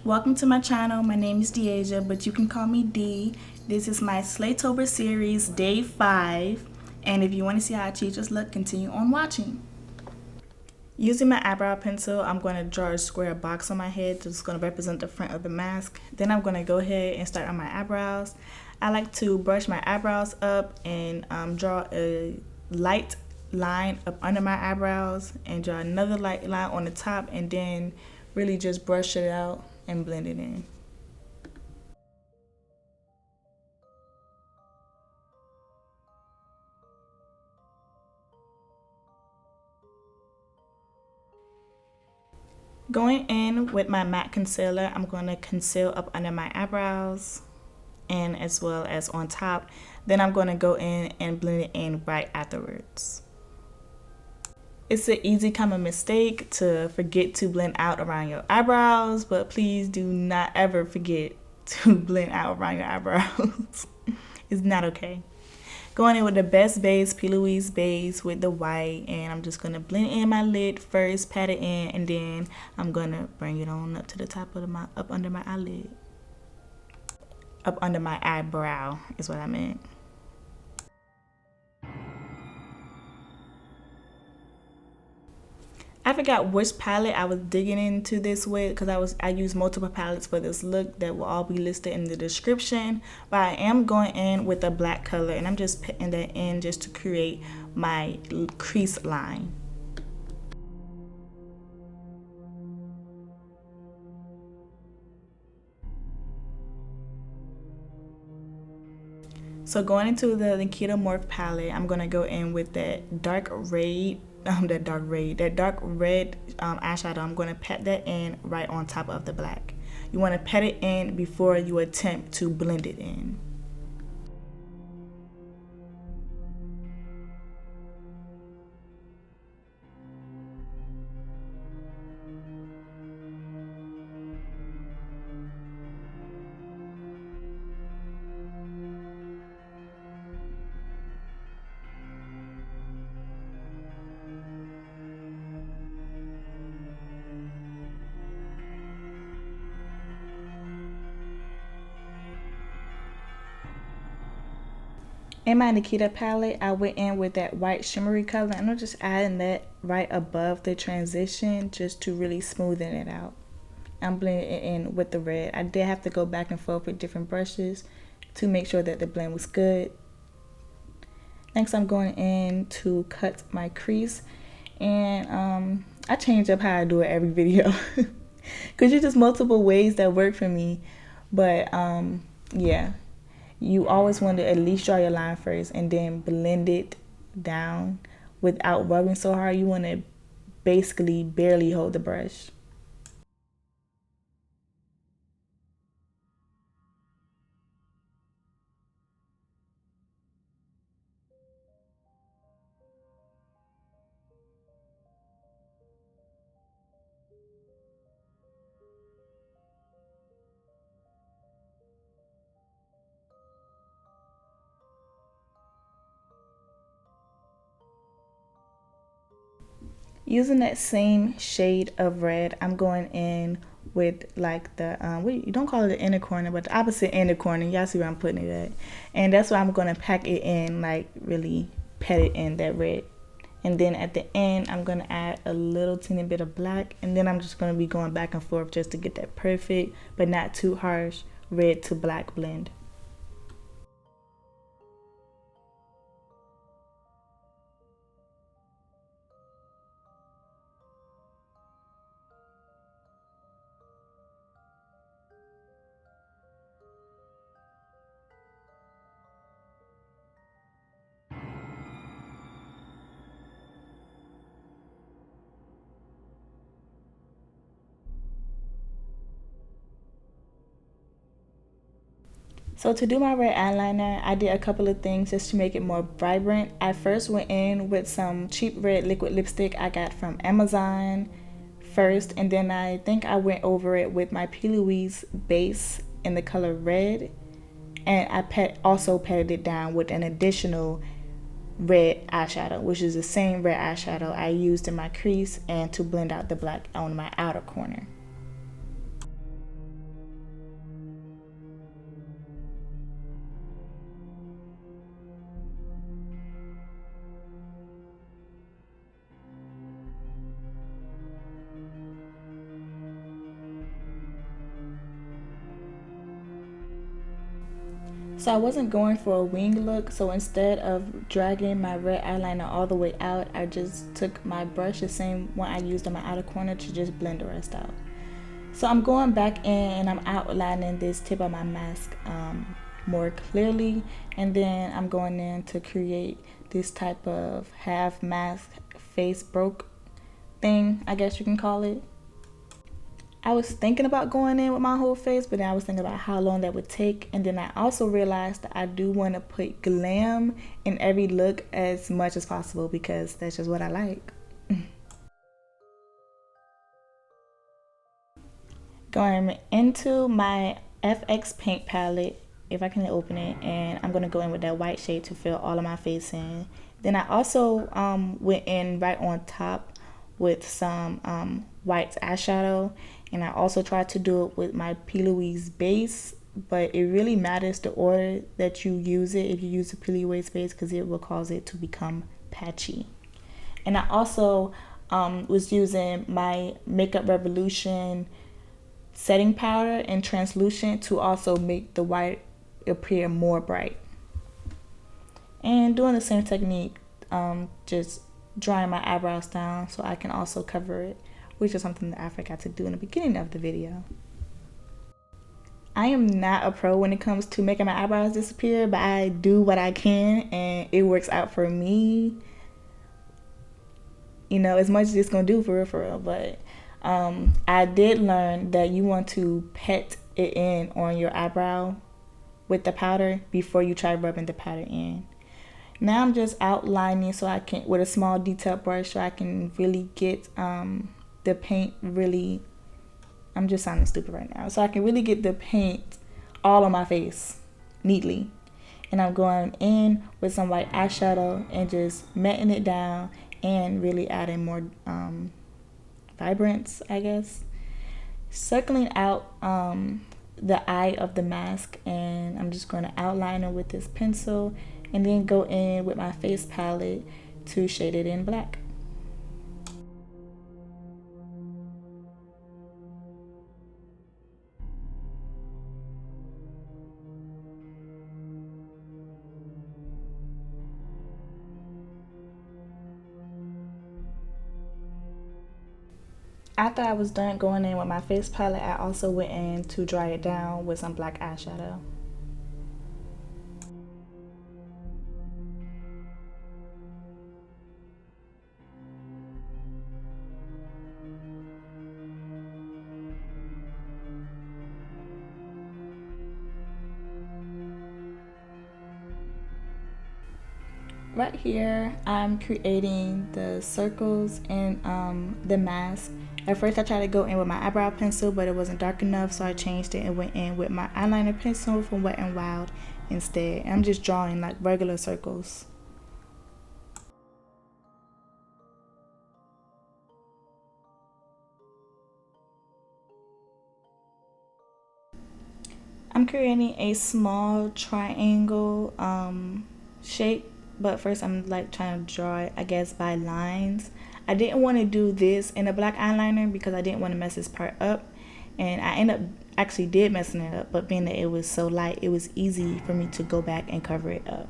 Welcome to my channel. My name is Deasia, but you can call me D. This is my Slaytober series, day 5. And if you want to see how teachers look, continue on watching. Using my eyebrow pencil, I'm going to draw a square box on my head that's going to represent the front of the mask. Then I'm going to go ahead and start on my eyebrows. I like to brush my eyebrows up and draw a light line up under my eyebrows and draw another light line on the top, and then really just brush it out and blend it in. Going in with my matte concealer, I'm going to conceal up under my eyebrows and as well as on top. Then I'm going to go in and blend it in right afterwards. It's an easy common mistake to forget to blend out around your eyebrows, but please do not ever forget to blend out around your eyebrows. It's not okay. Going in with the best base, Plouise base with the white, and I'm just going to blend in my lid first, pat it in, and then I'm going to bring it on up to the top of up under my eyelid. Up under my eyebrow is what I meant. I forgot which palette I was digging into this with because I used multiple palettes for this look that will all be listed in the description. But I am going in with a black color, and I'm just putting that in just to create my crease line. So going into the Nikita Morphe palette, I'm going to go in with that dark red eyeshadow. I'm going to pat that in right on top of the black. You want to pat it in before you attempt to blend it in. In my Nikita palette, I went in with that white shimmery color, and I'm just adding that right above the transition just to really smoothen it out. I'm blending it in with the red. I did have to go back and forth with different brushes to make sure that the blend was good. Next, I'm going in to cut my crease, and I change up how I do it every video because there's just multiple ways that work for me. But yeah. You always want to at least draw your line first and then blend it down without rubbing so hard. You want to basically barely hold the brush. Using that same shade of red, I'm going in with like the, you don't call it the inner corner, but the opposite inner corner. Y'all see where I'm putting it at. And that's why I'm going to pack it in, like really pat it in that red. And then at the end, I'm going to add a little teeny bit of black. And then I'm just going to be going back and forth just to get that perfect, but not too harsh, red to black blend. So to do my red eyeliner, I did a couple of things just to make it more vibrant. I first went in with some cheap red liquid lipstick I got from Amazon first, and then I think I went over it with my Plouise base in the color red, and I also patted it down with an additional red eyeshadow, which is the same red eyeshadow I used in my crease and to blend out the black on my outer corner. So I wasn't going for a wing look, so instead of dragging my red eyeliner all the way out, I just took my brush, the same one I used on my outer corner, to just blend the rest out. So I'm going back in and I'm outlining this tip of my mask more clearly, and then I'm going in to create this type of half mask face broke thing, I guess you can call it. I was thinking about going in with my whole face, but then I was thinking about how long that would take, and then I also realized that I do want to put glam in every look as much as possible because that's just what I like. Going into my FX paint palette, if I can open it, and I'm going to go in with that white shade to fill all of my face in. Then I also went in right on top with some white eyeshadow, and I also tried to do it with my Plouise base, but it really matters the order that you use it if you use the Plouise base, because it will cause it to become patchy. And I also was using my Makeup Revolution setting powder and translucent to also make the white appear more bright. And doing the same technique, just drawing my eyebrows down so I can also cover it, which is something that I forgot to do in the beginning of the video. I am not a pro when it comes to making my eyebrows disappear, but I do what I can and it works out for me. You know, as much as it's gonna do for real, but I did learn that you want to pat it in on your eyebrow with the powder before you try rubbing the powder in. Now I'm just outlining so I can, with a small detail brush, so I can really get the paint really, I'm just sounding stupid right now, so I can really get the paint all on my face neatly. And I'm going in with some white eyeshadow and just matting it down and really adding more vibrance, I guess. Circling out the eye of the mask, and I'm just going to outline it with this pencil and then go in with my face palette to shade it in black. After I was done going in with my face palette, I also went in to dry it down with some black eyeshadow. Right here, I'm creating the circles in the mask. At first I tried to go in with my eyebrow pencil, but it wasn't dark enough, so I changed it and went in with my eyeliner pencil from Wet n Wild instead. I'm just drawing like regular circles. I'm creating a small triangle shape, but first I'm like trying to draw it, I guess, by lines. I didn't want to do this in a black eyeliner because I didn't want to mess this part up, and I ended up actually did messing it up, but being that it was so light, it was easy for me to go back and cover it up.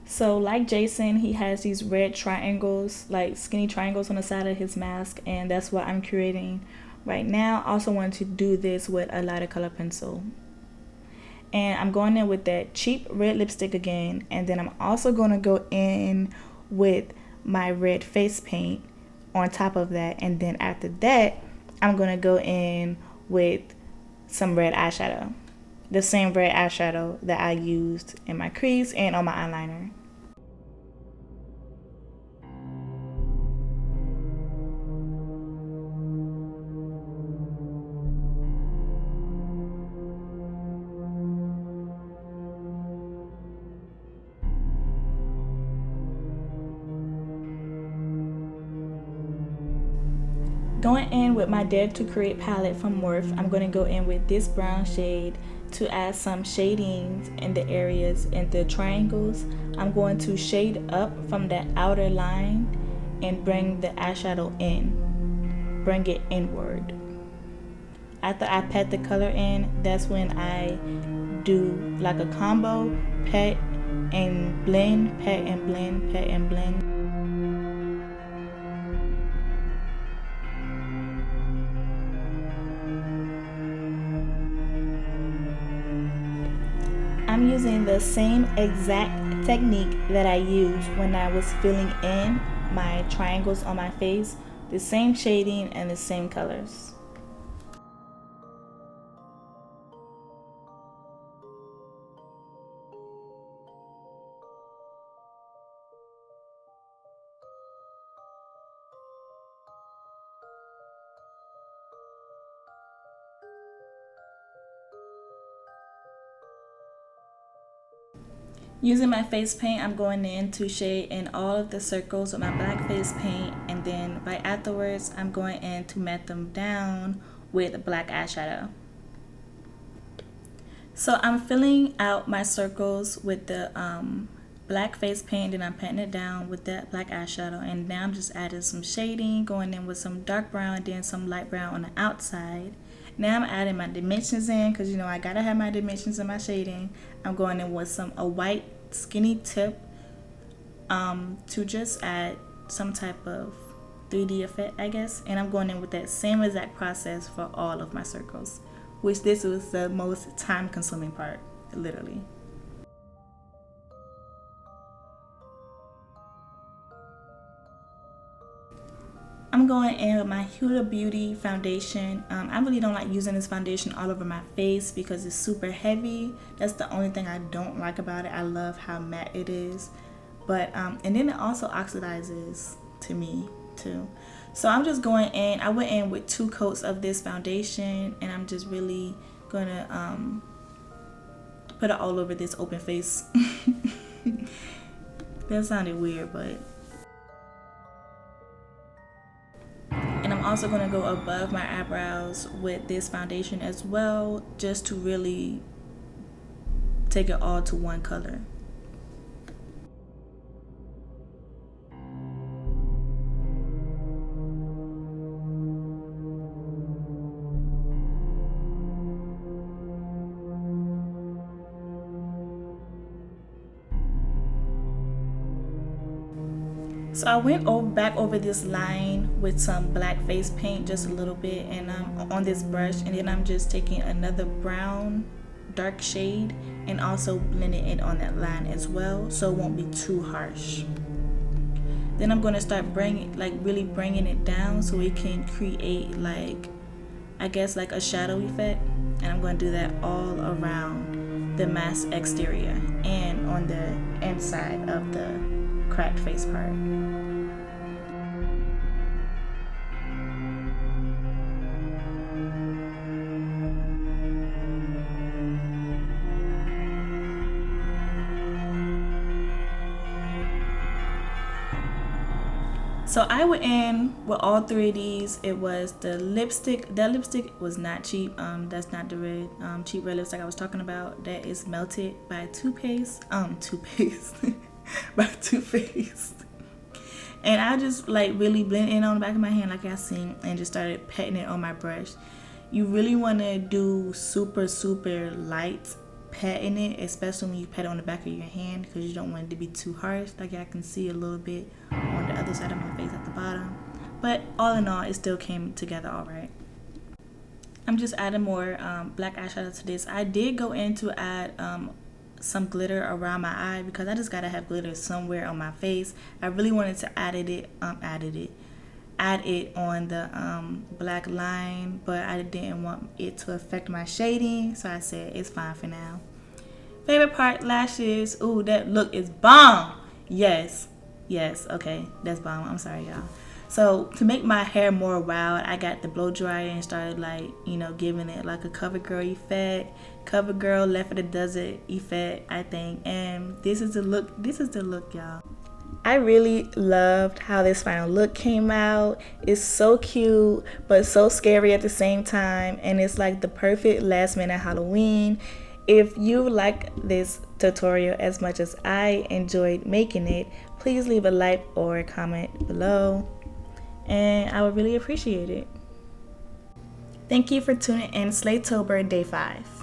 So like Jason, he has these red triangles, like skinny triangles on the side of his mask, and that's what I'm creating right now. I also wanted to do this with a lighter color pencil. And I'm going in with that cheap red lipstick again, and then I'm also going to go in with my red face paint on top of that, and then after that I'm going to go in with some red eyeshadow, the same red eyeshadow that I used in my crease and on my eyeliner. Going in with my Dare to Create palette from Morphe, I'm going to go in with this brown shade to add some shadings in the areas in the triangles, I'm going to shade up from that outer line and bring the eyeshadow in, bring it inward. After I pat the color in, that's when I do like a combo, pat and blend, pat and blend, pat and blend. I'm using the same exact technique that I used when I was filling in my triangles on my face, the same shading and the same colors. Using my face paint, I'm going in to shade in all of the circles with my black face paint, and then right afterwards I'm going in to matte them down with black eyeshadow. So I'm filling out my circles with the black face paint, and I'm patting it down with that black eyeshadow, and now I'm just adding some shading, going in with some dark brown and then some light brown on the outside. Now I'm adding my dimensions in, because you know I gotta have my dimensions in my shading. I'm going in with a white skinny tip to just add some type of 3D effect, I guess. And I'm going in with that same exact process for all of my circles, which this was the most time consuming part, literally. I'm going in with my Huda Beauty foundation. I really don't like using this foundation all over my face because it's super heavy. That's the only thing I don't like about it. I love how matte it is, but and then it also oxidizes to me too. So I'm just going in. I went in with 2 coats of this foundation, and I'm just really gonna put it all over this open face. That sounded weird, but. And I'm also going to go above my eyebrows with this foundation as well, just to really take it all to one color. So I went back over this line with some black face paint, just a little bit, and on this brush, and then I'm just taking another brown dark shade and also blending it on that line as well, so it won't be too harsh. Then I'm going to start really bringing it down so it can create I guess like a shadow effect, and I'm going to do that all around the mask exterior and on the inside of the cracked face part. So I went in with all 3 of these. It was the lipstick. That lipstick was not cheap. That's not the red, cheap red lipstick I was talking about. That is Melted by Too Faced. By Too Faced. And I just really blend in on the back of my hand like I seen, and just started patting it on my brush. You really want to do super light patting it, especially when you pat it on the back of your hand, because you don't want it to be too harsh. Like I can see a little bit on the other side of my face at the bottom, but all in all it still came together all right. I'm just adding more black eyeshadow to this. I did go in to add some glitter around my eye because I just gotta have glitter somewhere on my face. I really wanted to add it on the black line, but I didn't want it to affect my shading, so I said it's fine for now. Favorite part, lashes. Ooh, that look is bomb. Yes, okay, that's bomb. I'm sorry, y'all. So to make my hair more wild, I got the blow dryer and started giving it like a CoverGirl effect. CoverGirl Left for the Desert effect, I think. And this is the look, y'all. I really loved how this final look came out. It's so cute, but so scary at the same time. And it's like the perfect last minute Halloween. If you like this tutorial as much as I enjoyed making it, please leave a like or a comment below. And I would really appreciate it. Thank you for tuning in Slaytober Day 5.